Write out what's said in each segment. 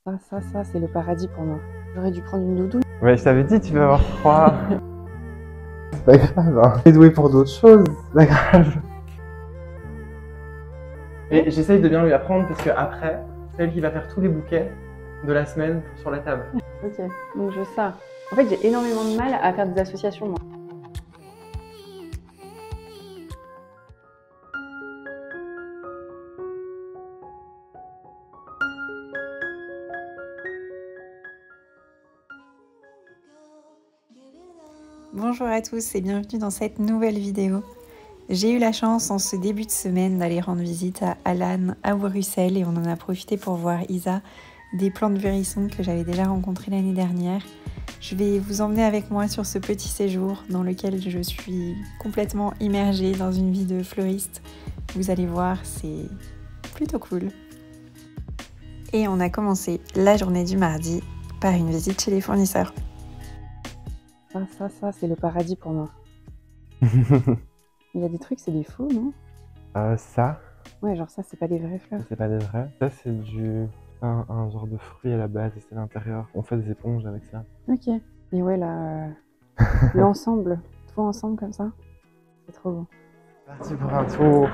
Ça, c'est le paradis pour moi. J'aurais dû prendre une doudoune. Ouais, je t'avais dit, tu vas avoir froid. C'est pas grave, hein. T'es doué pour d'autres choses, c'est pas grave. Et j'essaye de bien lui apprendre parce que après, c'est elle qui va faire tous les bouquets de la semaine sur la table. Ok, donc je sais ça. En fait, j'ai énormément de mal à faire des associations, moi. Bonjour à tous et bienvenue dans cette nouvelle vidéo. J'ai eu la chance en ce début de semaine d'aller rendre visite à Alan à Bruxelles et on en a profité pour voir Isa, des plantes vérissons que j'avais déjà rencontrées l'année dernière. Je vais vous emmener avec moi sur ce petit séjour dans lequel je suis complètement immergée dans une vie de fleuriste. Vous allez voir, c'est plutôt cool. Et on a commencé la journée du mardi par une visite chez les fournisseurs. Ça, c'est le paradis pour moi. Il y a des trucs, c'est des faux, non? Ça, Ouais, genre ça, c'est pas des vraies fleurs. c'est pas des vrais. Ça, c'est un genre de fruit à la base et c'est l'intérieur. On fait des éponges avec ça. Ok. Et ouais, là, l'ensemble, tout ensemble comme ça, c'est trop beau. Parti pour un tour.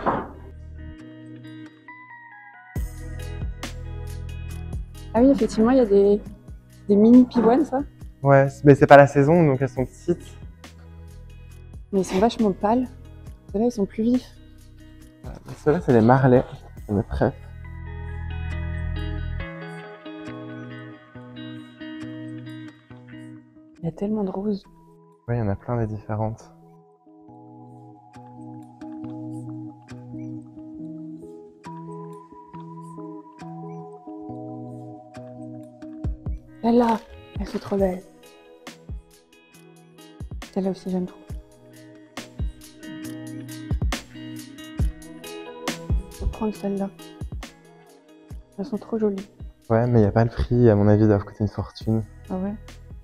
Ah oui, effectivement, il y a des mini pivoines, ça. Ouais, mais c'est pas la saison, donc elles sont petites. Mais ils sont vachement pâles. Ceux-là, ils sont plus vifs. Ceux-là, c'est les marlets. C'est mes préf. Il y a tellement de roses. Ouais, il y en a plein des différentes. Celle-là, elle est trop belle. Celle-là aussi, j'aime trop. Faut prendre celle-là. Elles sont trop jolies. Ouais, mais il n'y a pas le prix. À mon avis, ils doivent coûter une fortune. Ah ouais?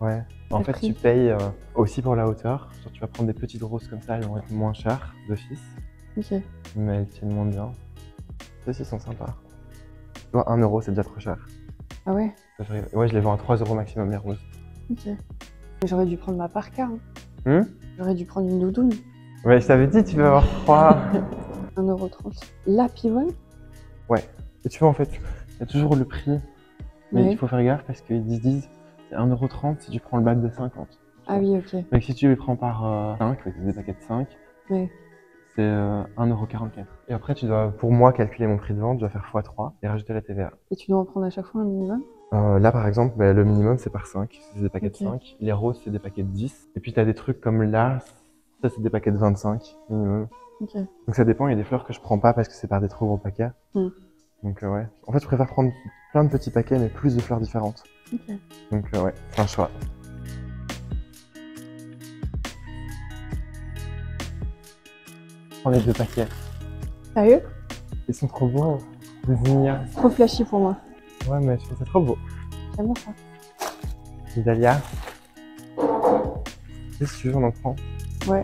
Ouais. En fait, prix. tu payes aussi pour la hauteur. Genre, tu vas prendre des petites roses comme ça, elles vont être moins chères d'office. Ok. Mais elles tiennent moins bien. Ceux-ci sont sympas. Tu vois, 1 euro, c'est déjà trop cher. Ah ouais? Ouais, je les vends à 3 euros maximum, les roses. Ok. Mais j'aurais dû prendre ma parka. J'aurais dû prendre une doudoune. Ouais, je t'avais dit, tu vas avoir froid. 1,30 €. La pivoine? Ouais. Et tu vois, en fait, il y a toujours le prix. Mais Oui. il faut faire gaffe parce qu'ils disent c'est 1,30 € si tu prends le bac de 50. Ah oui, ok. Mais si tu les prends par 5, c'est des paquets de 5, Ouais. c'est 1,44 €. Et après, tu dois, pour moi, calculer mon prix de vente, je dois faire x3 et rajouter la TVA. Et tu dois en prendre à chaque fois un minimum? Là, par exemple, bah, le minimum, c'est par 5. C'est des paquets Ok. de 5. Les roses, c'est des paquets de 10. Et puis, tu as des trucs comme là, ça, c'est des paquets de 25 minimum. Ok. Donc, ça dépend. Il y a des fleurs que je prends pas parce que c'est par des trop gros paquets. Donc, ouais. En fait, je préfère prendre plein de petits paquets, mais plus de fleurs différentes. Ok. Donc, ouais, c'est un choix. Prends les 2 paquets. Sérieux? Ils sont trop beaux. Des zinnias. Trop flashy pour moi. Ouais, mais je trouve ça trop beau. J'aime bien ça. Les dahlias. Qu'est-ce que tu veux, on en prend? Ouais.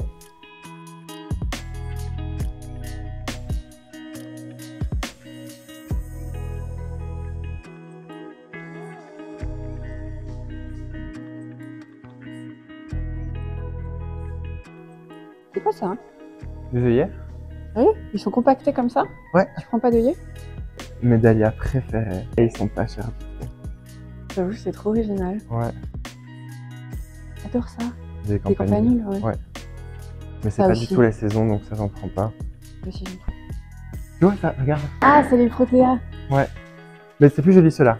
C'est quoi ça? Des œillets? Sérieux? Ils sont compactés comme ça? Ouais. Tu prends pas d'œillet? Mes dahlias préférés. Et ils sont pas chers du tout. J'avoue, c'est trop original. Ouais. J'adore ça. Des Des campanules, ouais. Ouais. Mais c'est Ça pas aussi. du tout la saison, donc ça, j'en prends pas. Aussi, j'aime trop. Tu vois ça? Regarde. Ah, c'est les Protea. Ouais. Mais c'est plus joli ceux-là.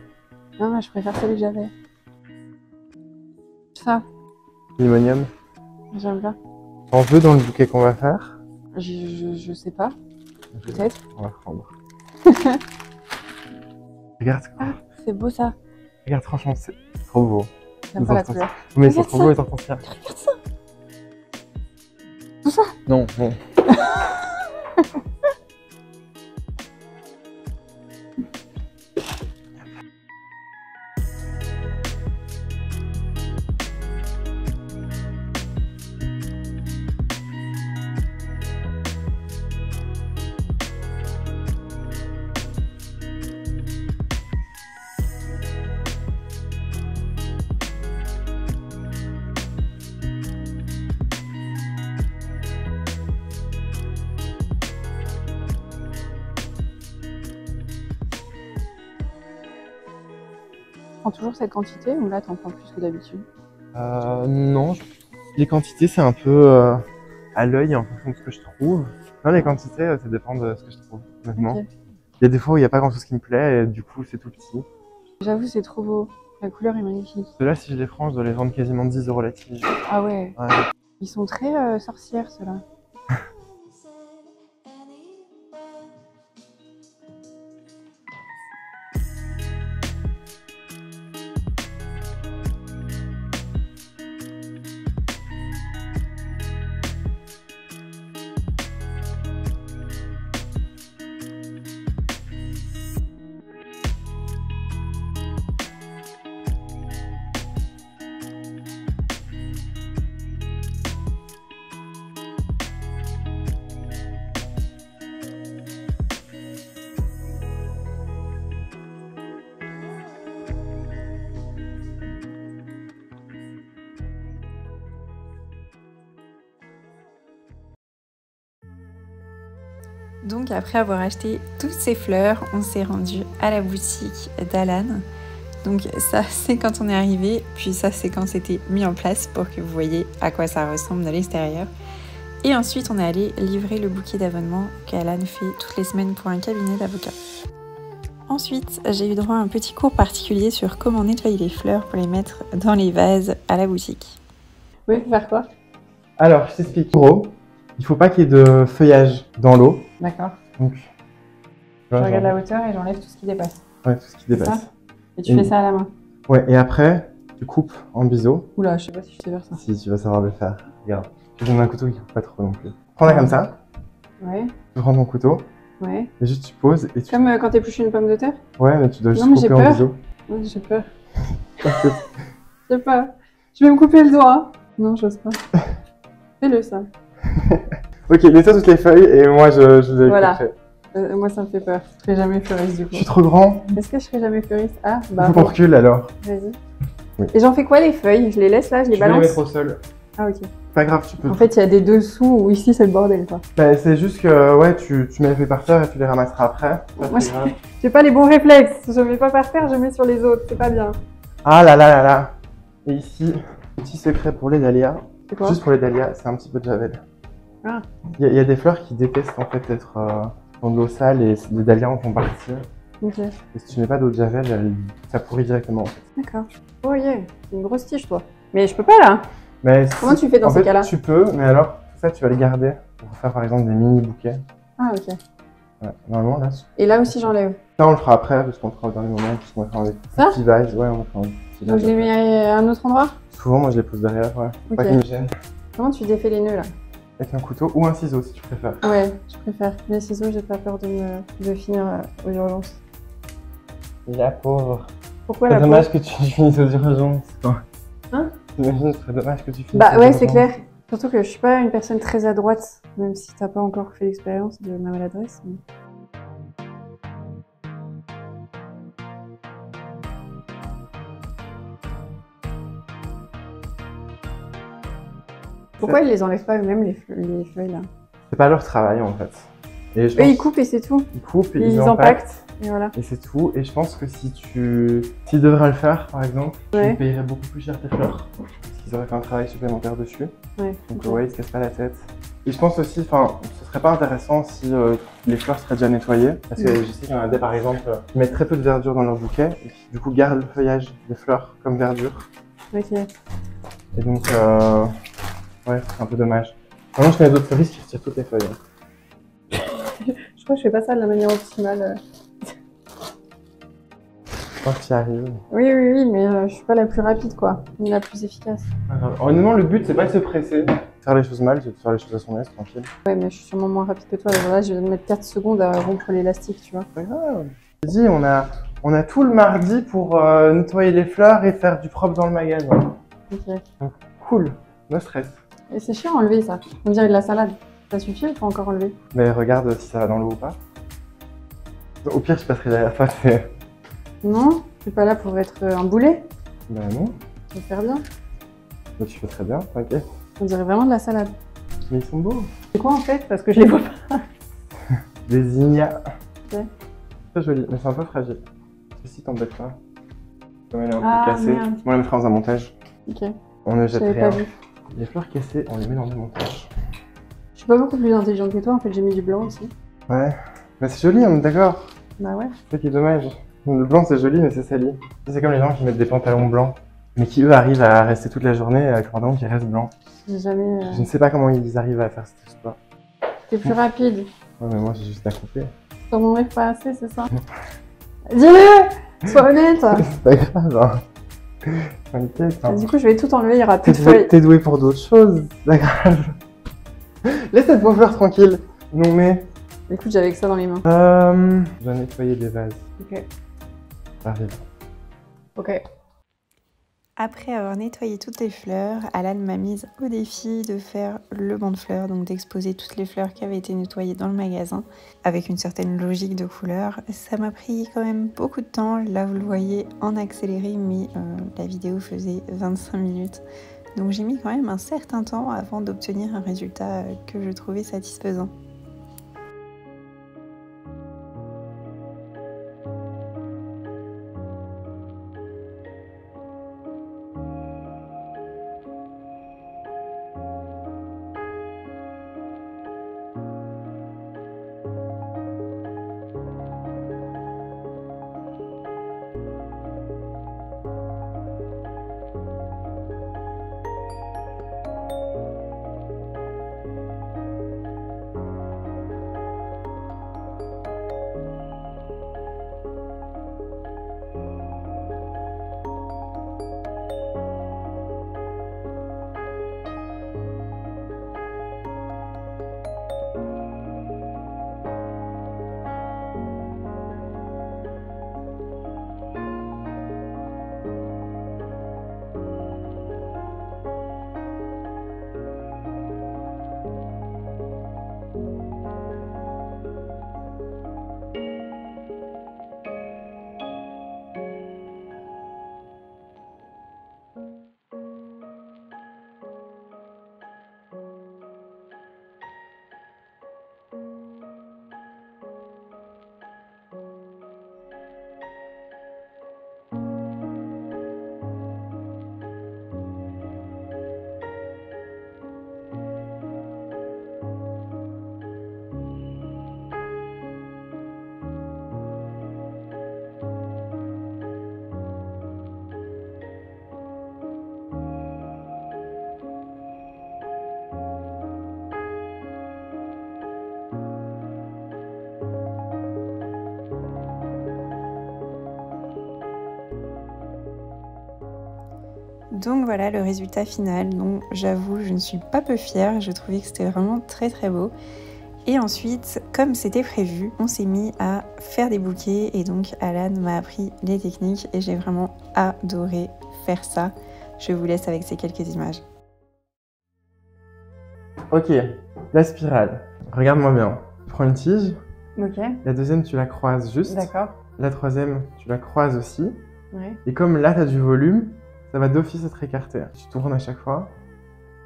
Non, je préfère celui que j'avais. Ça, Limonium. j'aime bien. On veut dans le bouquet qu'on va faire? Je sais pas. Peut-être. On va prendre. Regarde. Ah, c'est beau ça. Regarde, franchement, c'est trop beau. J'aime pas la couleur. Mais ils sont Regarde trop ça. beaux les hortensias. Regarde ça. Tout ça. Non, non. prends toujours cette quantité ou là t'en prends plus que d'habitude? Non, les quantités c'est un peu à l'œil en fonction de ce que je trouve. Non, les quantités ça dépend de ce que je trouve, honnêtement. Okay. Il y a des fois où il n'y a pas grand chose qui me plaît et du coup c'est tout petit. J'avoue c'est trop beau, la couleur est magnifique. Ceux-là si je les prends je dois les vendre quasiment 10 € la tige. Ah ouais, Ouais. Ils sont très sorcières ceux-là. Donc après avoir acheté toutes ces fleurs, on s'est rendu à la boutique d'Alan. Donc ça c'est quand on est arrivé, puis ça c'est quand c'était mis en place pour que vous voyez à quoi ça ressemble de l'extérieur. Et ensuite on est allé livrer le bouquet d'abonnement qu'Alan fait toutes les semaines pour un cabinet d'avocats. Ensuite j'ai eu droit à un petit cours particulier sur comment nettoyer les fleurs pour les mettre dans les vases à la boutique. Oui, pour faire quoi? Alors je t'explique. En gros, il faut pas qu'il y ait de feuillage dans l'eau. D'accord. Donc, Je regarde la hauteur et j'enlève tout ce qui dépasse. Ouais, tout ce qui dépasse. Ça et tu fais ça à la main? Ouais, et après, tu coupes en biseau. Oula, je sais pas si je sais faire ça. Si, tu vas savoir le faire. Regarde, je te donne un couteau qui coupe pas trop non plus. Prends-la comme ça. Ouais. Tu prends ton couteau. Ouais. Et juste tu poses et tu... Comme quand t'épluches une pomme de terre? Ouais, mais tu dois juste non, mais couper en biseau. Ouais, j'ai peur. Je sais pas. Je vais me couper le doigt. Hein. Non, j'ose pas. Fais-le ça. Ok, nettoie toutes les feuilles et moi je les voilà. couperai. Moi ça me fait peur. Je serai jamais fleuriste du coup. Je suis trop grand. Est-ce que je serai jamais fleuriste? Ah, bah. Faut qu'on recule alors. Vas-y. Oui. Et j'en fais quoi les feuilles? Je les laisse là, je les balance? Je vais les mettre au sol. Ah ok. Pas grave, tu peux. En fait, il y a des dessous où ici c'est le bordel quoi. Bah, c'est juste que ouais, tu mets les feuilles par terre et tu les ramasseras après. Moi j'ai pas les bons réflexes. Je mets pas par terre, je mets sur les autres. C'est pas bien. Ah là là là là. Et ici, petit secret pour les dahlias. C'est quoi? Juste pour les dahlias, c'est un petit peu de javel. Ah. Il y a des fleurs qui détestent en fait être dans de l'eau sale et les dahlias en font partie. Ok. Et si tu mets pas d'eau de javel, ça pourrit directement en fait. D'accord. Oh yeah, c'est une grosse tige toi. Mais je peux pas là. Mais comment tu fais dans ces cas-là? Tu peux, mais alors ça tu vas les garder pour faire par exemple des mini bouquets. Ah ok. Ouais, normalement là. Et là aussi j'enlève. Ça on le fera après parce qu'on le fera au dernier moment, parce qu'on va faire des petits vases. Ouais, on va faire un petit. Donc je les mets à un autre endroit? Souvent moi je les pose derrière, ouais. Ok. Pas qu'ils me gênent. Comment tu défais les nœuds là? Avec un couteau ou un ciseau si tu préfères. Ouais, je préfère. Les ciseaux, j'ai pas peur de finir aux urgences. La pauvre. Pourquoi la pauvre? C'est dommage que tu finisses aux urgences. Hein? T'imagines, ce serait dommage que tu finisses. Bah ouais, c'est clair. Surtout que je suis pas une personne très à droite, même si t'as pas encore fait l'expérience de ma maladresse. Mais... Pourquoi ils les enlèvent pas eux-mêmes les feuilles là? C'est pas leur travail en fait. Et eux ils coupent et c'est tout. Ils coupent et ils empaquetent. Et voilà. Et c'est tout. Et je pense que s'ils devraient le faire par exemple, ouais. Ils paieraient beaucoup plus cher tes fleurs. Parce qu'ils auraient fait un travail supplémentaire dessus. Ouais. Donc ouais, ils se cassent pas la tête. Et je pense aussi, enfin, ce serait pas intéressant si les fleurs seraient déjà nettoyées. Parce que je sais qu'il y en a des par exemple qui mettent très peu de verdure dans leur bouquet et qui du coup gardent le feuillage des fleurs comme verdure. Ok. Et donc ouais, c'est un peu dommage. Vraiment, je connais d'autres fleuristes qui retirent toutes les feuilles. Je crois que je fais pas ça de la manière optimale. Je pense que tu y arrives. Oui, mais je suis pas la plus rapide quoi, ni la plus efficace. Honnêtement, le but c'est pas de se presser. Faire les choses mal, c'est de faire les choses à son aise, tranquille. Ouais, mais je suis sûrement moins rapide que toi. Alors là, je vais mettre 4 secondes à rompre l'élastique, tu vois. Pas grave. Dis, on a tout le mardi pour nettoyer les fleurs et faire du propre dans le magasin. Ok. Donc, cool, no stress. Et c'est chiant à enlever ça. On dirait de la salade. Ça suffit, il faut encore enlever. Mais regarde si ça va dans l'eau ou pas. Au pire, je passerai derrière toi, c'est... Non, je suis pas là pour être un boulet. Bah non. Je vais faire bien. Bah, tu fais très bien, t'inquiète. On dirait vraiment de la salade. Mais ils sont beaux. C'est quoi en fait? Parce que je les vois pas. Des ignas. Ok. Très joli, mais c'est un peu fragile. Ceci t'embête pas. Comme elle est un Ah, peu cassée. merde. Moi, on le fera dans un montage. Ok, On ne jette j'avais rien. pas vu. Les fleurs cassées, on les met dans le montage. Je suis pas beaucoup plus intelligente que toi, en fait, j'ai mis du blanc aussi. Ouais. Mais c'est joli, on est d'accord. Bah ouais. C'est ça qui est dommage. Le blanc, c'est joli, mais c'est sali. C'est comme les gens qui mettent des pantalons blancs, mais qui, eux, arrivent à rester toute la journée avec un pantalon qui reste blanc. J'ai jamais... Je ne sais pas comment ils arrivent à faire cet exploit. T'es plus rapide. Ouais, mais moi, j'ai juste à couper. T'en mangerais pas assez, c'est ça? Dis-le! Sois honnête! C'est pas grave, hein. T'inquiète, hein. Du coup, je vais tout enlever, il y aura plus de feuilles. T'es doué pour d'autres choses, c'est pas grave. Laisse cette pauvre fleur tranquille. Non, mais... Écoute, j'avais que ça dans les mains. Je dois nettoyer des vases. Ok. Arrive. Ok. Après avoir nettoyé toutes les fleurs, Alan m'a mise au défi de faire le banc de fleurs, donc d'exposer toutes les fleurs qui avaient été nettoyées dans le magasin, avec une certaine logique de couleur. Ça m'a pris quand même beaucoup de temps, là vous le voyez en accéléré, mais la vidéo faisait 25 minutes. Donc j'ai mis quand même un certain temps avant d'obtenir un résultat que je trouvais satisfaisant. Donc voilà le résultat final, dont j'avoue je ne suis pas peu fière, je trouvais que c'était vraiment très très beau. Et ensuite, comme c'était prévu, on s'est mis à faire des bouquets et donc Alan m'a appris les techniques et j'ai vraiment adoré faire ça. Je vous laisse avec ces quelques images. Ok, la spirale. Regarde-moi bien. Tu prends une tige, Ok. la deuxième tu la croises juste, D'accord. la troisième tu la croises aussi, Ouais. et comme là tu as du volume, ça va d'office être écarté. Tu tournes à chaque fois,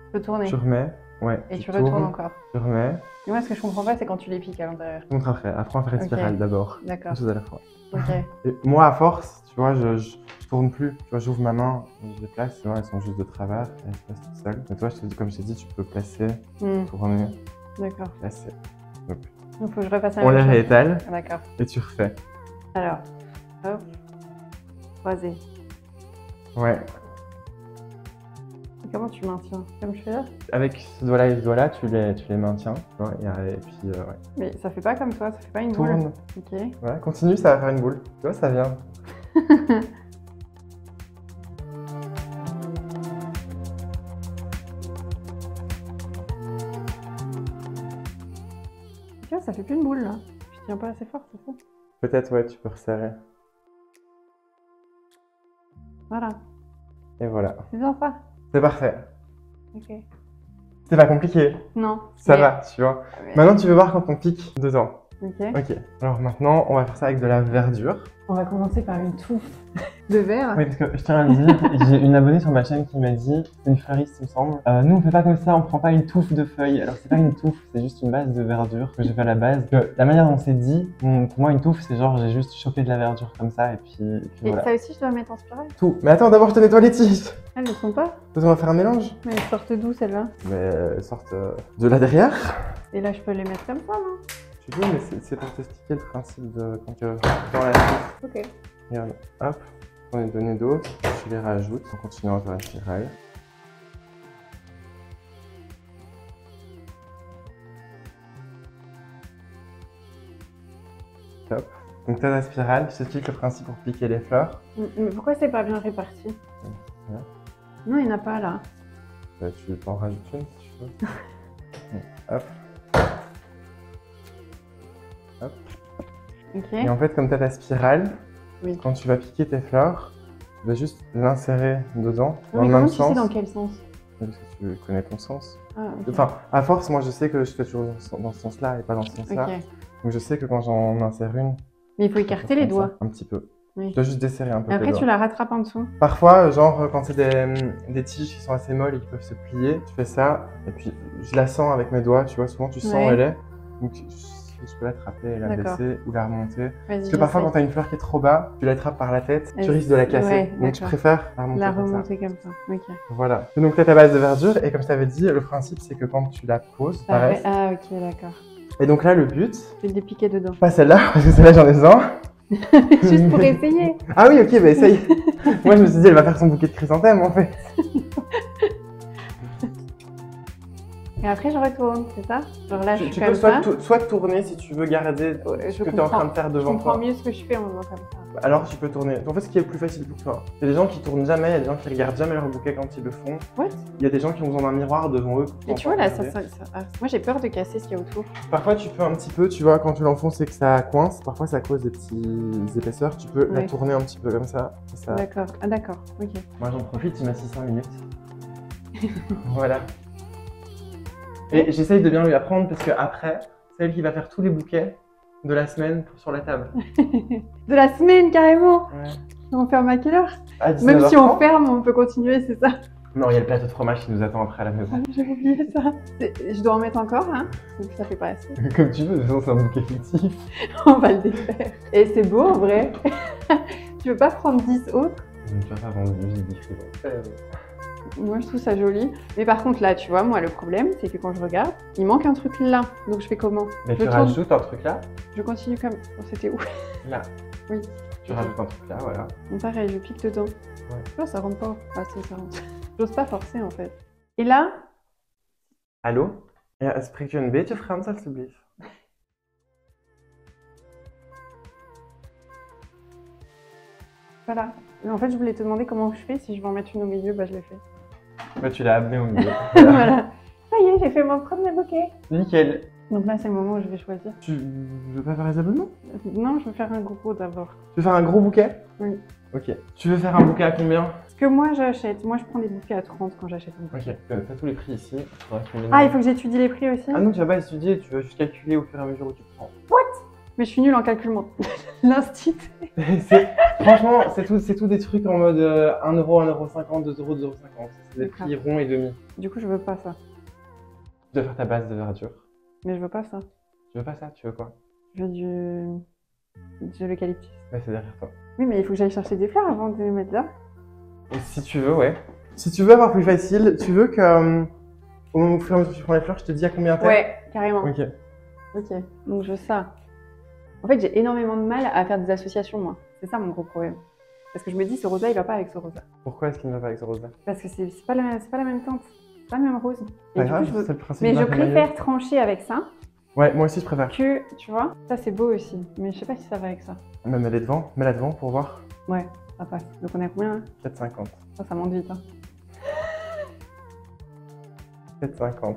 Je peux tourner. tu remets, ouais, Et tu tournes, retournes encore. tu remets. Et moi, ce que je comprends pas, c'est quand tu les piques à l'intérieur. Je montre après on va faire une Ok. spirale d'abord, D'accord. une chose à la fois. Ok. Et moi à force, tu vois, je tourne plus, tu vois, j'ouvre ma main, je les place, tu vois, elles sont juste de travers, elles se placent toutes seules. Mais toi, comme je t'ai dit, tu peux placer, tourner, D'accord. placer. Donc, faut que je refasse la On les même chose. réétale Ah, d'accord. et tu refais. Alors, hop, croisé. Ouais. Et comment tu maintiens? Comme je fais là? Avec ce doigt-là et ce doigt-là, tu les maintiens, tu vois, et puis ouais. Mais ça fait pas comme toi, ça fait pas une boule. Tourne. Ok. Ouais, continue, ça va faire une boule. Tu vois, ça vient. Tu vois, ça fait plus une boule là. Je tiens pas assez fort, c'est ça? Peut-être, ouais, tu peux resserrer. Voilà. Et voilà. C'est bien ça? C'est parfait. Ok. C'est pas compliqué. Non. Ça mais- va, tu vois. mais- Maintenant, tu veux voir quand on pique dedans. Ok. Ok, alors maintenant, on va faire ça avec de la verdure. On va commencer par une touffe de verre. Oui, parce que je tiens à le dire, j'ai une abonnée sur ma chaîne qui m'a dit, c'est une fleuriste, il me semble. Nous, on fait pas comme ça, on prend pas une touffe de feuilles. Alors, c'est pas une touffe, c'est juste une base de verdure que j'ai fait à la base. La manière dont c'est dit, pour moi, une touffe, c'est genre, j'ai juste chopé de la verdure comme ça, et puis Et voilà. ça aussi, je dois mettre en spirale. Tout. Mais attends, d'abord, je te nettoie les tiges. Elles ne sont pas. On va faire un mélange. Mais elles sortent d'où celles-là? Mais elles sortent de là derrière. Et là, je peux les mettre comme ça, non? Tu veux, mais c'est pour t'expliquer le principe de quand tu dans la touffe. Ok. Regarde, hop, on est donné d'eau, tu les rajoutes en continuant à faire la spirale. Top. Donc t'as la spirale, je t'explique le principe pour piquer les fleurs. Mais pourquoi c'est pas bien réparti? Voilà. Non, il n'y en a pas là. Bah, tu peux en rajouter une si tu veux. Hop. Hop. Ok. Et en fait, comme t'as ta spirale, Oui. quand tu vas piquer tes fleurs, tu vas juste l'insérer dedans, Non, dans mais le comment même tu sais sens. dans quel sens? Parce que tu connais ton sens. Ah, ok. Enfin, à force, moi je sais que je fais toujours dans ce sens-là et pas dans ce sens-là. Ok. Donc je sais que quand j'en insère une, Mais il faut écarter les doigts. un petit peu. Oui. Je dois juste desserrer un peu. Après, tes tu doigts. la rattrapes en dessous. Parfois, genre quand c'est des tiges qui sont assez molles et qui peuvent se plier, tu fais ça et puis je la sens avec mes doigts, tu vois, souvent tu sens où elle est. Donc je peux l'attraper et la baisser ou la remonter. Parce que parfois quand tu as une fleur qui est trop bas, tu l'attrapes par la tête, tu risques de la casser. Ouais, donc je préfère la remonter comme ça. Ok. Voilà. Donc tu as ta base de verdure et comme je t'avais dit, le principe c'est que quand tu la poses, ça reste. Ah ok, d'accord. Et donc là le but, Je vais le piquer dedans. pas celle-là, parce que celle-là j'en ai besoin. Juste pour essayer. Ah oui, ok, bah essaye. Moi je me suis dit elle va faire son bouquet de chrysanthème en fait. Et après, je retourne, c'est ça? Genre là, je suis Tu comme peux ça. soit tourner si tu veux garder ce que tu es en train de faire Je devant comprends toi. mieux ce que je fais en faisant comme ça. Alors tu peux tourner. En fait, ce qui est le plus facile pour toi. Il y a des gens qui tournent jamais, il y a des gens qui regardent jamais leur bouquet quand ils le font. What? Il y a des gens qui ont besoin d'un miroir devant eux. Et tu vois là, moi j'ai peur de casser ce qu'il y a autour. Parfois tu peux un petit peu, tu vois, quand tu l'enfonces et que ça coince, parfois ça cause des petites épaisseurs, tu peux la tourner un petit peu comme ça. D'accord, ah d'accord, ok. Moi j'en profite, tu m'as 600 minutes. Voilà. Et j'essaye de bien lui apprendre parce que après, c'est elle qui va faire tous les bouquets de la semaine sur la table. De la semaine carrément. Ouais. On ferme à quelle heure? À 19h30. Même si on ferme, on peut continuer, c'est ça? Non, il y a le plateau de fromage qui nous attend après à la maison. J'ai oublié ça. Je dois en mettre encore, hein? Ça fait pas assez. Comme tu veux, de toute façon c'est un bouquet fictif. On va le défaire. Et c'est beau en vrai. Tu veux pas prendre 10 autres? Je ne vais pas vendre du chrysanthème. Moi je trouve ça joli. Mais par contre là, tu vois, moi le problème, c'est que quand je regarde, il manque un truc là. Donc je fais comment? Mais je tu rajoutes un truc là. Je continue comme... Oh, c'était où? Là. Oui. Tu rajoutes un truc là, voilà. Donc pareil, je pique dedans. Ouais. Non, ça rentre pas. Ah si, ça rentre. J'ose pas forcer en fait. Et là? Hallo? Ja, spreekt u een beetje Frans alsjeblieft? Voilà. Mais en fait, je voulais te demander comment je fais. Si je veux en mettre une au milieu, bah je l'ai fait. Bah, tu l'as amené au milieu. Voilà. Ça y est, j'ai fait mon premier bouquet. Nickel. Donc là, c'est le moment où je vais choisir. Tu veux pas faire les abonnements? Non, je veux faire un gros d'abord. Tu veux faire un gros bouquet? Oui. Ok. Tu veux faire un bouquet à combien? Ce que moi j'achète. Moi, je prends des bouquets à 30 quand j'achète un bouquet. Ok. T'as tous les prix ici. Ah, il faut que j'étudie les prix aussi? Ah non, tu vas pas étudier, tu vas juste calculer au fur et à mesure où tu prends. Mais je suis nulle en calcul mental. L'instit. Franchement, c'est tout des trucs en mode 1 euro, 1,50 €, 2 euros, 2,50 €. C'est des prix ronds et demi. Du coup, je veux pas ça. Tu dois faire ta base de verdure. Mais je veux pas ça. Tu veux pas ça? Tu veux quoi? Je veux de l'eucalyptus. Ouais, c'est derrière toi. Oui, mais il faut que j'aille chercher des fleurs avant de les mettre là. Et si tu veux, ouais. Si tu veux avoir plus facile, tu veux que au moment où tu prends les fleurs, je te dis à combien t'es? Ouais, carrément. Ok. Ok, donc je veux ça. En fait, j'ai énormément de mal à faire des associations, moi. C'est ça mon gros problème. Parce que je me dis, ce rosa, il va pas avec ce rosa. Pourquoi est-ce qu'il ne va pas avec ce rose-là? Parce que c'est pas la même teinte. C'est pas le même rose. Et Pas du grave, coup, c'est le principe. mais d'un je camailleux. préfère trancher avec ça Ouais, moi aussi je préfère. que, tu vois, ça c'est beau aussi. Mais je sais pas si ça va avec ça. Même elle est devant, mets-la devant pour voir. Ouais, ça passe. Donc on est à combien là? 4,50. Ça monte vite. Hein. 4,50.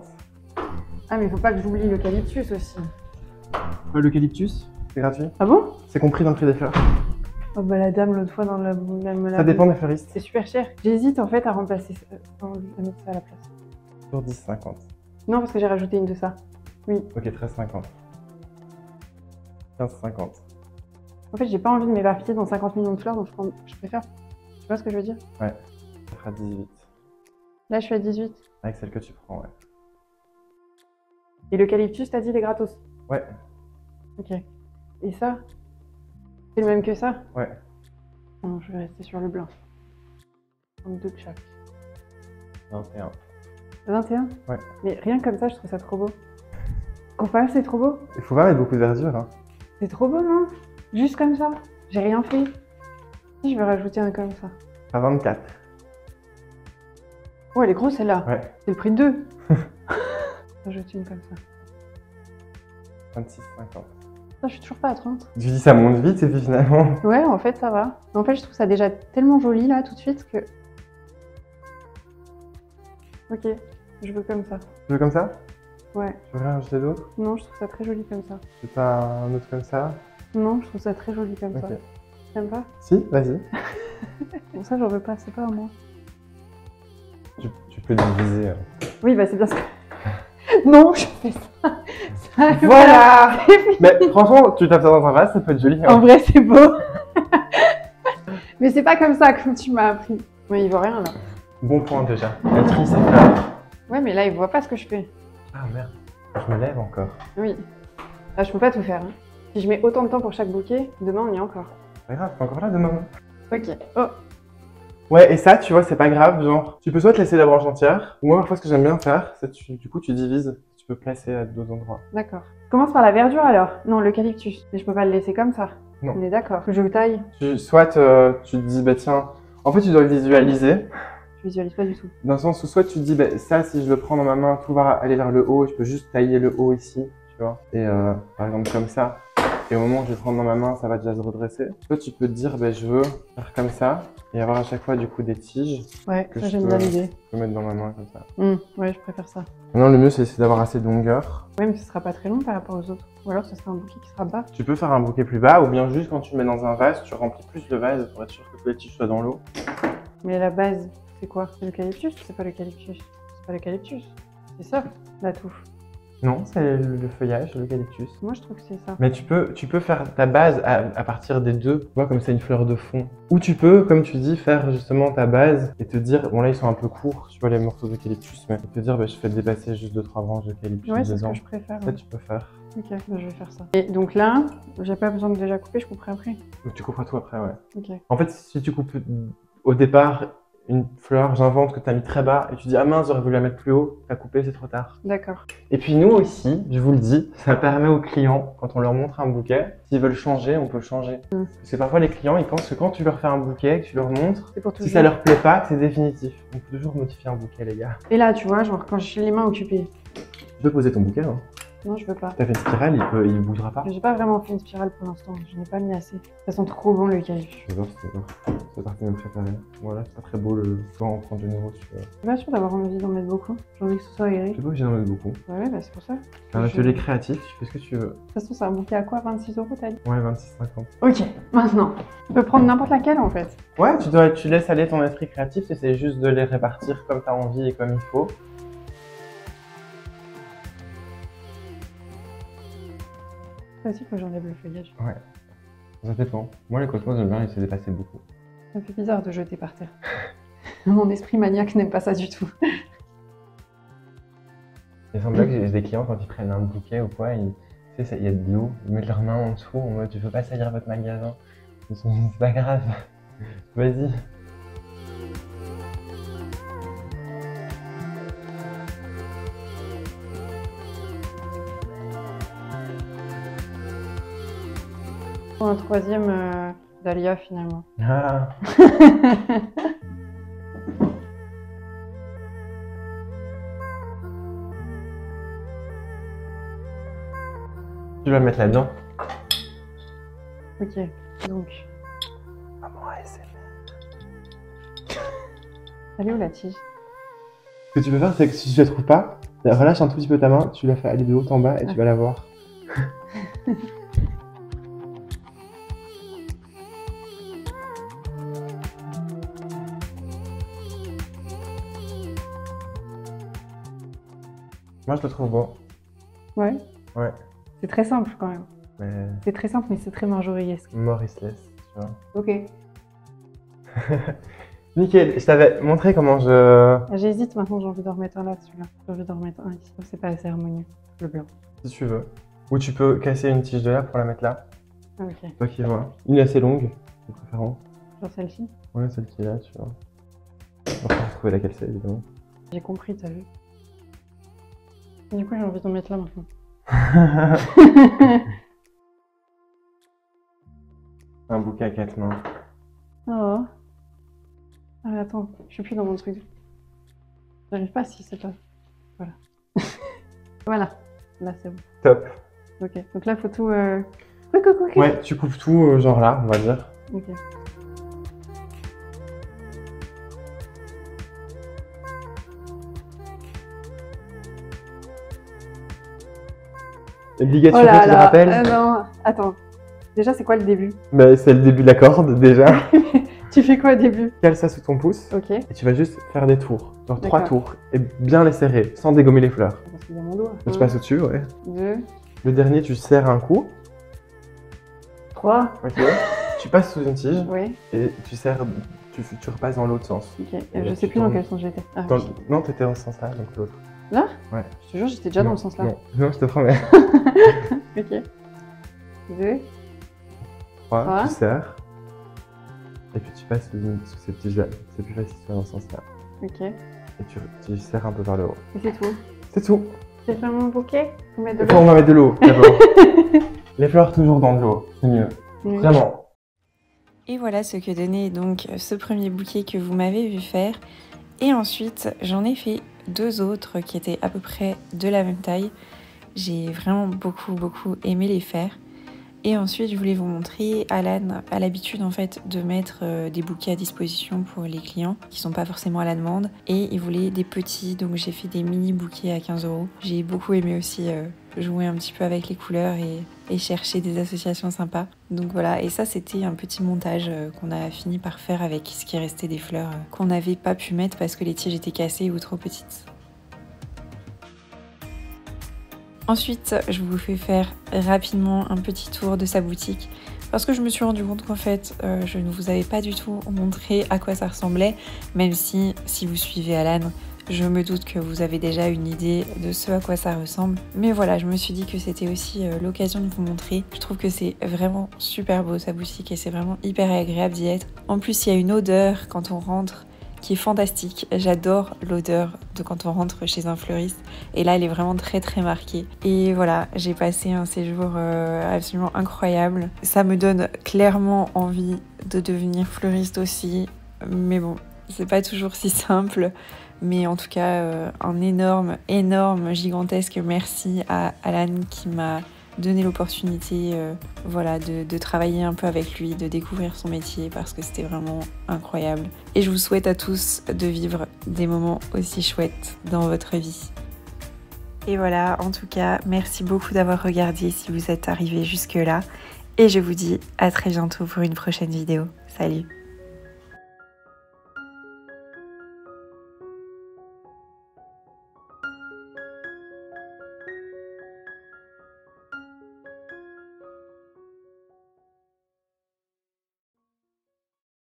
Ah, mais faut pas que j'oublie l'eucalyptus aussi. L'eucalyptus, c'est gratuit. Ah bon? C'est compris dans le prix des fleurs. Oh bah la dame l'autre fois dans la... Ça dépend des fleuristes. C'est super cher. J'hésite en fait à remplacer ça, à mettre ça à la place. Sur 10,50. Non, parce que j'ai rajouté une de ça. Oui. Ok, 13,50. 15,50. En fait, j'ai pas envie de m'éparpiller dans 50 millions de fleurs, donc je préfère. Tu vois ce que je veux dire? Ouais, ça fera 18. Là, je suis à 18. Avec celle que tu prends, ouais. Et l'eucalyptus, t'as dit, il est gratos? Ouais. Ok. Et ça? C'est le même que ça? Ouais. Non, je vais rester sur le blanc. 32 de chaque. 21. 21? Ouais. Mais rien que comme ça, je trouve ça trop beau. Comparé, c'est trop beau? Il faut pas mettre beaucoup de verdure, hein. C'est trop beau, non? Juste comme ça. J'ai rien fait. Si, je vais rajouter un comme ça. À 24. Oh, elle est grosse, celle-là. Ouais. C'est le prix de deux. Rajoute une comme ça. 26,50. Ça, je suis toujours pas à 30. Tu dis ça monte vite et puis finalement. Ouais, en fait, ça va. Mais en fait, je trouve ça déjà tellement joli, là, tout de suite, que... Ok, je veux comme ça. Tu veux comme ça? Ouais. Tu veux rien rajouter d'autre? Non, je trouve ça très joli comme ça. Tu veux pas un autre comme ça? Non, je trouve ça très joli comme ça. Ok. T'aimes pas? Si, vas-y. Bon, ça, j'en veux pas, c'est pas à moi. Tu peux diviser. Oui, bah c'est bien ce que... Non, je fais ça. Ça, Voilà. Mais franchement, tu tapes ça dans un vase, ça peut être joli. Hein. En vrai, c'est beau. Mais c'est pas comme ça que tu m'as appris. Oui, il voit rien, là. Bon point déjà. Elle trie ses fleurs. Ouais, mais là, il voit pas ce que je fais. Ah merde, je me lève encore. Oui. Là, je peux pas tout faire. Hein. Si je mets autant de temps pour chaque bouquet, demain, on y est encore. C'est pas grave, t'es encore là demain. Ok. Oh. Ouais, et ça, tu vois, c'est pas grave, genre, tu peux soit te laisser la branche entière, ou moi, parfois, ce que j'aime bien faire, c'est du coup, tu divises, tu peux placer à deux endroits. D'accord. Commence par la verdure, alors. Non, l'eucalyptus. Mais je peux pas le laisser comme ça. Non. On est d'accord. Je le taille. Soit tu te dis, bah tiens, en fait, tu dois le visualiser, Je visualise pas du tout. dans le sens où soit tu te dis, bah ça, si je le prends dans ma main, tout va aller vers le haut, je peux juste tailler le haut ici, tu vois, et par exemple, comme ça. Et au moment où je vais le prendre dans ma main, ça va déjà se redresser. Toi, tu peux te dire, ben, je veux faire comme ça et avoir à chaque fois du coup des tiges Ouais, que ça je j'aime peux- bien l'idée. je peux mettre dans ma main comme ça. Ouais, je préfère ça. Maintenant, le mieux, c'est d'avoir assez de longueur. Ouais, mais ce sera pas très long par rapport aux autres. Ou alors ce sera un bouquet qui sera bas. Tu peux faire un bouquet plus bas ou bien juste quand tu le mets dans un vase, tu remplis plus le vase pour être sûr que tous les tiges soient dans l'eau. Mais la base, c'est quoi? C'est l'eucalyptus? C'est pas l'eucalyptus. C'est pas l'eucalyptus. C'est ça, la touffe. Non, c'est le feuillage, l'eucalyptus. Moi, je trouve que c'est ça. Mais tu peux faire ta base à partir des deux, tu vois, comme c'est une fleur de fond. Ou tu peux, comme tu dis, faire justement ta base et te dire, bon là ils sont un peu courts, tu vois, les morceaux d'eucalyptus, mais te dire, bah, je fais dépasser juste 2-3 branches d'eucalyptus Ouais, c'est ce dedans. que je préfère. Ça, Ouais. tu peux faire. Ok, bah, je vais faire ça. Et donc là, j'ai pas besoin de déjà couper, je couperai après. Donc tu couperas tout après, ouais. Ok. En fait, si tu coupes au départ une fleur, j'invente que tu as mis très bas et tu dis, ah mince, j'aurais voulu la mettre plus haut, t'as coupé, c'est trop tard. D'accord. Et puis nous aussi, je vous le dis, ça permet aux clients, quand on leur montre un bouquet, s'ils veulent changer, on peut changer. Parce que parfois les clients, ils pensent que quand tu leur fais un bouquet, que tu leur montres, C'est pour si toujours. ça leur plaît pas, que c'est définitif. On peut toujours modifier un bouquet, les gars. Et là, tu vois, genre quand j'ai les mains occupées. Tu peux poser ton bouquet, hein. Non, je veux pas. T'as fait une spirale, il bougera pas. J'ai pas vraiment fait une spirale pour l'instant. Je n'ai pas mis assez. Ça sent trop bon l'eucalyptus. Je vais voir, c'est partie de me préparer. Voilà, c'est pas très beau le soir, on prend de nouveau, tu vois. Je suis pas sûre d'avoir envie d'en mettre beaucoup. J'ai envie que ce soit Je agréable. sais pas obligé d'en mettre beaucoup. Ouais, bah c'est pour ça. C'est un atelier créatif, tu fais ce que tu veux. De toute façon, c'est un bouquet à quoi? 26 €, t'as dit? Ouais, 26,50. Ok, maintenant. Tu peux prendre n'importe laquelle en fait. Ouais, tu laisses aller ton esprit créatif, tu essaies juste de les répartir comme tu as envie et comme il faut. Ça aussi, faut que j'enlève le feuillage. Ouais, ça dépend. Moi, les cosmos, j'aime bien laisser dépasser beaucoup. Ça me fait bizarre de jeter par terre. Mon esprit maniaque n'aime pas ça du tout. Il semble que j'ai des clients, quand ils prennent un bouquet ou quoi, tu sais, il y a de l'eau, ils mettent leurs mains en dessous en mode je veux pas salir votre magasin. Ils sont dit, c'est pas grave, vas-y. Pour un troisième dahlia finalement. Ah. Tu vas le mettre là-dedans. Ok, donc. Maman ASMR. Elle est où la tige? Ce que tu peux faire, c'est que si tu la trouves pas, relâche un tout petit peu ta main, tu la fais aller de haut en bas et tu vas la voir. Moi, je le trouve beau. Ouais. Ouais. C'est très simple quand même. mais C'est très simple, mais c'est très marjoriesque. Mauriceless, tu vois. Ok. Nickel, je t'avais montré comment je... J'hésite maintenant, j'ai envie d'en remettre un là, celui-là. J'ai envie d'en remettre un ici. C'est pas assez harmonieux, le blanc. Si tu veux. Ou tu peux casser une tige de là pour la mettre là. Ok. Toi qui vois. Une assez longue, de préférence. Genre celle-ci. Ouais, celle qui est là, tu vois. On va retrouver laquelle c'est, évidemment. J'ai compris, t'as vu. Du coup, j'ai envie d'en mettre là maintenant. Un bouquet à 4 mains. Oh. Ah, attends, je suis plus dans mon truc. J'arrive pas si c'est pas. Voilà. Voilà. Là, c'est bon. Top. Ok. Donc là, faut tout. Ouais, tu coupes tout, genre là, on va dire. Ok. Ligature, Oh là tu te là. rappelles? Non. Attends. Déjà, c'est quoi le début? Bah, c'est le début de la corde, déjà. Tu fais quoi au début? Cale ça sous ton pouce. Ok. Et tu vas juste faire des tours. Genre 3 D'accord. tours. Et bien les serrer, sans dégommer les fleurs. Parce qu'il y a mon doigt. Tu passes au-dessus, ouais. 2, Le dernier, tu serres un coup. 3. Ok. Tu passes sous une tige. Oui. Et tu serres, tu repasses dans l'autre sens. Ok. Et Je là, sais tu plus dans tournes. quel sens j'étais. Ah, Dans oui. Non, t'étais dans ce sens-là, donc l'autre. Là? Ouais. Je te jure, j'étais déjà dans Non, le sens là. Non, non, je te promets. Ok. 2. 3, Trois. tu serres. Et puis tu passes sous ces tiges-là. C'est plus facile de faire dans ce sens-là. Ok. Et tu serres un peu vers le haut. Et c'est tout. C'est tout. C'est fait mon bouquet? Faut mettre de Faut l'eau. on va mettre de l'eau d'abord. Les fleurs toujours dans de l'eau, c'est mieux. Oui. Vraiment. Et voilà ce que donnait donc ce premier bouquet que vous m'avez vu faire. Et ensuite, j'en ai fait 2 autres qui étaient à peu près de la même taille. J'ai vraiment beaucoup aimé les faire. Et ensuite, je voulais vous montrer, Alan a l'habitude en fait de mettre des bouquets à disposition pour les clients qui sont pas forcément à la demande. Et il voulait des petits, donc j'ai fait des mini bouquets à 15 €. J'ai beaucoup aimé aussi jouer un petit peu avec les couleurs et chercher des associations sympas. Donc voilà, et ça c'était un petit montage qu'on a fini par faire avec ce qui restait des fleurs qu'on n'avait pas pu mettre parce que les tiges étaient cassées ou trop petites. Ensuite, je vous fais faire rapidement un petit tour de sa boutique parce que je me suis rendu compte qu'en fait, je ne vous avais pas du tout montré à quoi ça ressemblait, même si vous suivez Alan, je me doute que vous avez déjà une idée de ce à quoi ça ressemble. Mais voilà, je me suis dit que c'était aussi l'occasion de vous montrer. Je trouve que c'est vraiment super beau sa boutique et c'est vraiment hyper agréable d'y être. En plus, il y a une odeur quand on rentre qui est fantastique. J'adore l'odeur de quand on rentre chez un fleuriste. Et là, elle est vraiment très marquée. Et voilà, j'ai passé un séjour absolument incroyable. Ça me donne clairement envie de devenir fleuriste aussi. Mais bon, c'est pas toujours si simple. Mais en tout cas, un énorme, gigantesque merci à Alan qui m'a donné l'opportunité voilà, de travailler un peu avec lui, de découvrir son métier parce que c'était vraiment incroyable. Et je vous souhaite à tous de vivre des moments aussi chouettes dans votre vie. Et voilà, en tout cas, merci beaucoup d'avoir regardé si vous êtes arrivés jusque-là. Et je vous dis à très bientôt pour une prochaine vidéo. Salut!